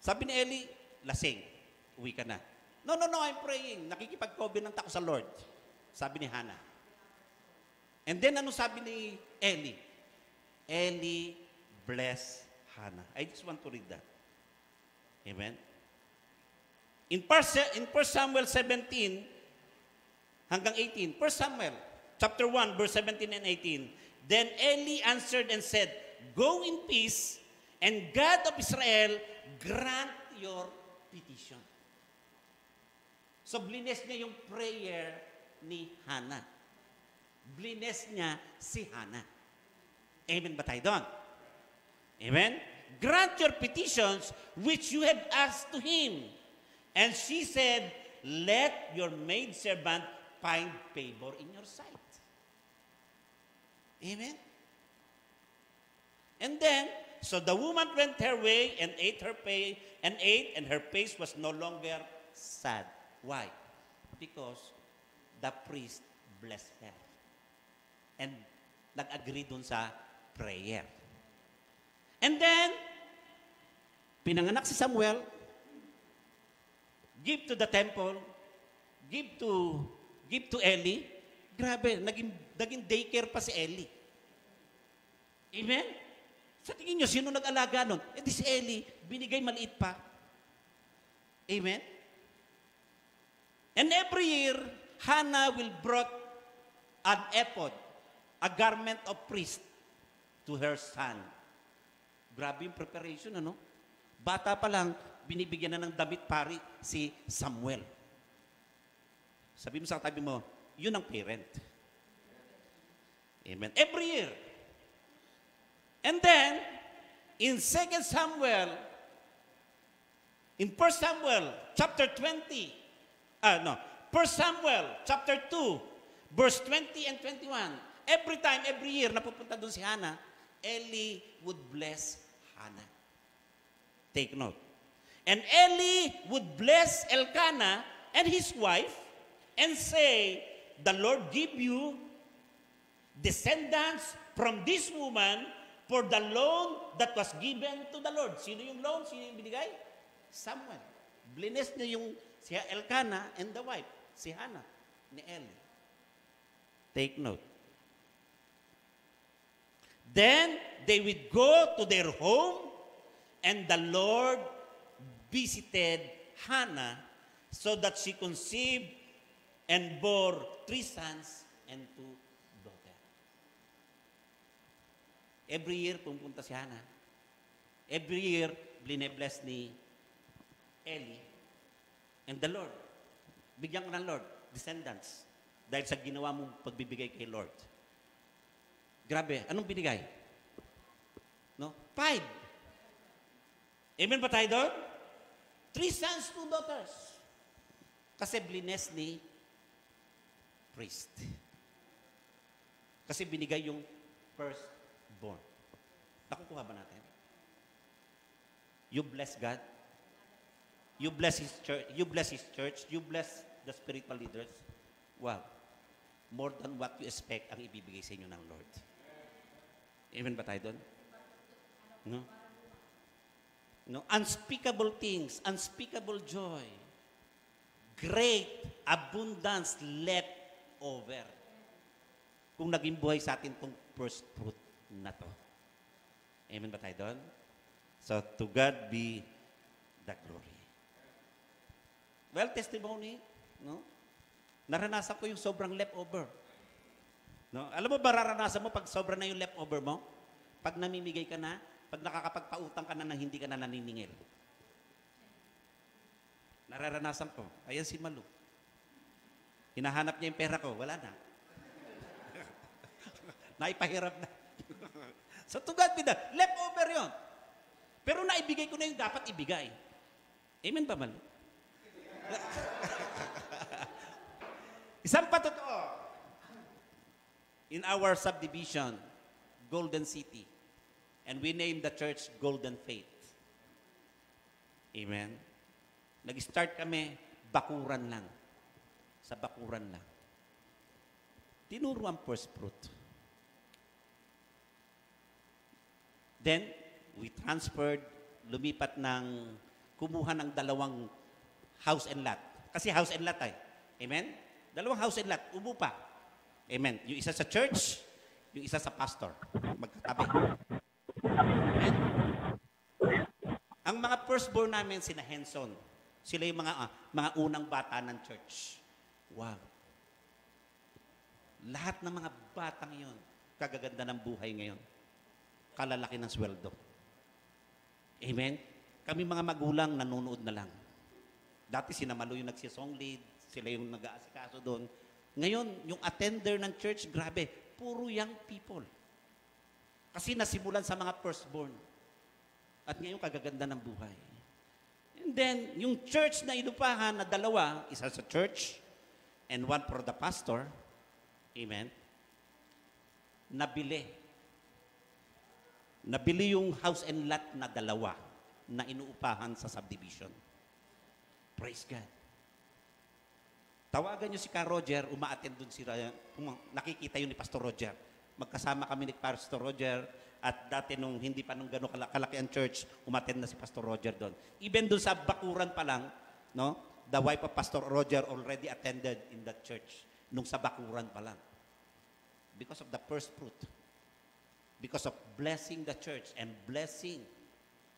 [SPEAKER 1] Sabi ni Eli, lasing, uwi ka na. No, I'm praying. Nakikipag-covenant ng tako sa Lord. Sabi ni Hannah. And then, ano sabi ni Eli? Eli bless Hannah. I just want to read that. Amen? In 1 Samuel 17 hanggang 18, 1 Samuel chapter 1, verse 17 and 18, then Eli answered and said, go in peace, and God of Israel grant your petition. So, blines niya yung prayer ni Hannah. Blines niya si Hannah. Amen ba tayo doon? Amen? Grant your petitions which you have asked to Him. And she said, let your maidservant find favor in your sight. Amen? And then, so the woman went her way and ate, and her face was no longer sad. Why? because the priest blessed her. And nag-agree dun sa prayer. And then, pinanganak si Samuel, give to the temple, give to Eli. Grabe, naging daycare pa si Eli. Amen? Sa tingin nyo, sino nag-alaga nun? Eh di si Eli, binigay maliit pa. Amen? And every year, Hannah will brought an ephod, a garment of priest, to her son. Grabe yung preparation, ano? Bata pa lang, binibigyan na ng damit pari si Samuel. Sabi mo sa tabi mo, yun ang parent. Amen. Every year. And then, in 2 Samuel, in 1 Samuel, chapter 20, 1 Samuel, chapter 2, verse 20 and 21, every time, every year, napupunta doon si Hannah, Eli would bless Hannah. Take note. And Eli would bless Elkanah and his wife and say, the Lord give you descendants from this woman for the loan that was given to the Lord. Sino yung loan? Sino yung binigay? Samuel. Blines niya yung si Elkanah and the wife, si Hannah, ni Eli. Take note. Then they would go to their home, and the Lord visited Hannah so that she conceived and bore 3 sons and 2 daughters. Every year, pumunta si Hannah. Every year, bless ni Eli. And the Lord, bigyan ko ng Lord, descendants, dahil sa ginawa mong pagbibigay kay Lord. Grabe, anong binigay? No? 5. Amen ba tayo doon? 3 sons, 2 daughters. Kasi blines ni priest. Kasi binigay yung firstborn. Nakukuha ba natin? You bless God. You bless His church. You bless His church. You bless the spiritual leaders. Wow. More than what you expect ang ibibigay sa inyo ng Lord. Amen ba tayo doon? No? No? Unspeakable things, unspeakable joy, great abundance left over. Kung naging buhay sa atin itong first fruit na to. Amen ba tayo doon? So, to God be the glory. Well, testimony, no? Naranasan ko yung sobrang leftover. No? Alam mo ba, naranasan mo pag sobra na yung leftover mo? Pag namimigay ka na, pag nakakapagpautang ka na hindi ka na naniningil. Nararanasan ko. Ayan si Malu. Hinahanap niya yung pera ko. Wala na. Naipahirap na. So to God be the leftover yun. Pero naibigay ko na yung dapat ibigay. Amen ba, Malu? Isang patotoo. In our subdivision, Golden City, and we named the church Golden Faith. Amen? Nag-start kami, bakuran lang. Sa bakuran lang. Tinuro ang first fruit. Then, we transferred, lumipat kumuha ng 2 house and lot. Kasi house and lot ay. Amen? 2 house and lot, ubo pa. Amen. Yung isa sa church, yung isa sa pastor. Magkatabi. Amen. Ang mga firstborn namin, sina Henson. Sila yung mga unang bata ng church. Wow. Lahat ng mga batang yon, kagaganda ng buhay ngayon. Kalalaki ng sweldo. Amen. Kami mga magulang, nanonood na lang. Dati sinamalo yung nagsisong lead, sila yung nag-aasikaso doon. Ngayon, yung attender ng church, grabe, puro young people. Kasi nasimulan sa mga firstborn. At ngayon, kagaganda ng buhay. And then, yung church na inupahan na 2, isa sa church, and 1 for the pastor, amen, nabili. Nabili yung house and lot na 2 na inuupahan sa subdivision. Praise God. Tawagan nyo si Ka Roger, umaattend dun nakikita yun ni Pastor Roger. Magkasama kami ni Pastor Roger at dati nung hindi pa nung gano'ng kalaki ang church, umaattend na si Pastor Roger doon. Even dun sa bakuran pa lang, no? The wife of Pastor Roger already attended in that church nung sa bakuran pa lang. Because of the first fruit. Because of blessing the church and blessing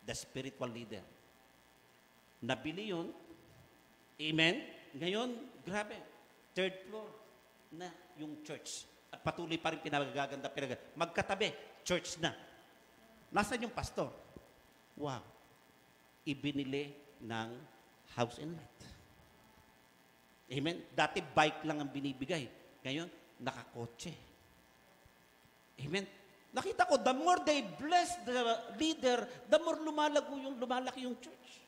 [SPEAKER 1] the spiritual leader. Nabili yun. Amen? Ngayon, grabe. Third floor na yung church. At patuloy pa rin pinagaganda. Magkatabi, church na. Nasaan yung pastor? Wow. Ibinili ng house and lot. Amen? Dati bike lang ang binibigay. Ngayon, nakakotse. Amen? Nakita ko, the more they bless the leader, the more lumalaki yung church.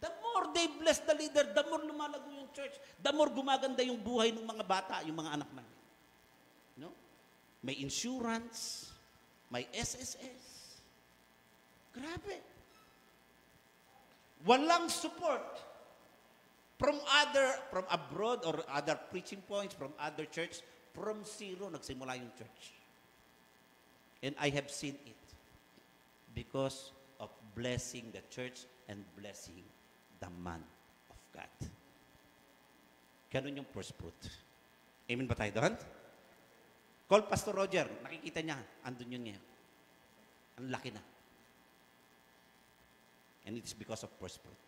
[SPEAKER 1] The more they bless the leader, the more lumalago yung church. The more gumaganda yung buhay ng mga bata, yung mga anak namin. No? May insurance, may SSS. Grabe. Walang support from abroad or other preaching points, from other church. From zero, nagsimula yung church. And I have seen it because of blessing the church and blessing the man of God. Ganun yung first fruit. Amen ba tayo doon? Call Pastor Roger. Nakikita niya. Andun yun ngayon. Ang laki na. And it's because of first fruit.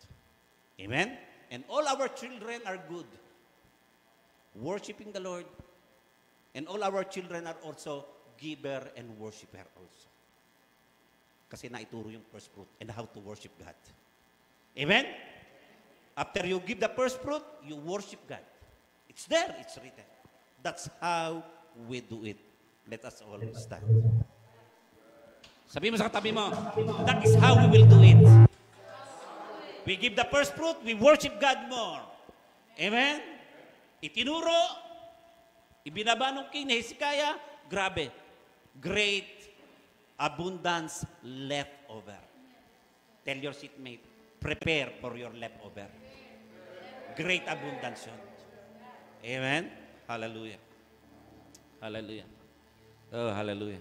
[SPEAKER 1] Amen? And all our children are good. Worshiping the Lord. And all our children are also giver and worshiper also. Kasi naituro yung first fruit and how to worship God. Amen? After you give the first fruit, you worship God. It's there, it's written. That's how we do it. Let us all stand. Sabi mo sa katabi mo, that is how we will do it. We give the first fruit, we worship God more. Amen? Itinuro, ibinaba nung king ni Hezekiah, grabe. Great abundance leftover. Tell your seatmate, prepare for your leftover. Great abundance yun. Amen? Hallelujah. Hallelujah. Oh, hallelujah.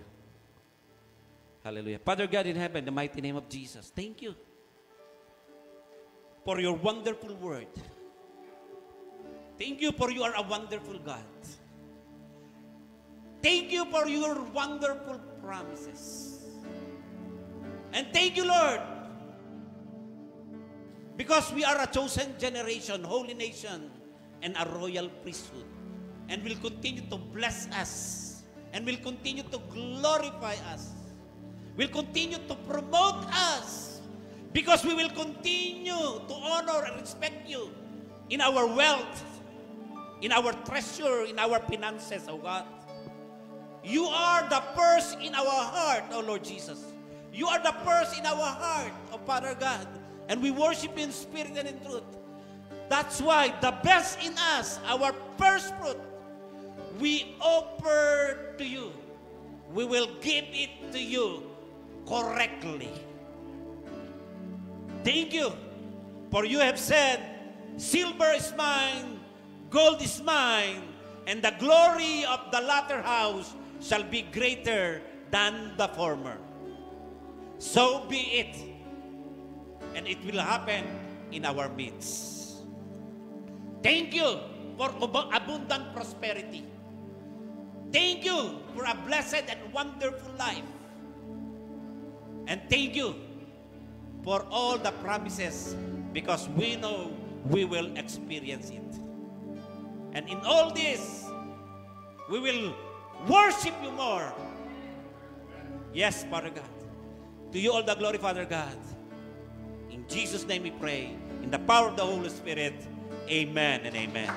[SPEAKER 1] Hallelujah. Father God in heaven, in the mighty name of Jesus, thank you for your wonderful word. Thank you for you are a wonderful God. Thank you for your wonderful promises. And thank you, Lord, because we are a chosen generation, holy nation, and a royal priesthood. And will continue to bless us. And will continue to glorify us. Will continue to promote us. Because we will continue to honor and respect you in our wealth, in our treasure, in our finances, oh God. You are the first in our heart, oh Lord Jesus. You are the first in our heart, oh Father God. And we worship in spirit and in truth. That's why the best in us, our first fruit, we offer to you. We will give it to you correctly. Thank you, for you have said, silver is mine, gold is mine, and the glory of the latter house shall be greater than the former. So be it. And it will happen in our midst. Thank you for abundant prosperity. Thank you for a blessed and wonderful life. And thank you for all the promises, because we know we will experience it. And in all this, we will worship you more. Yes, Father God. To you all the glory, Father God. In Jesus' name we pray. In the power of the Holy Spirit. Amen and amen.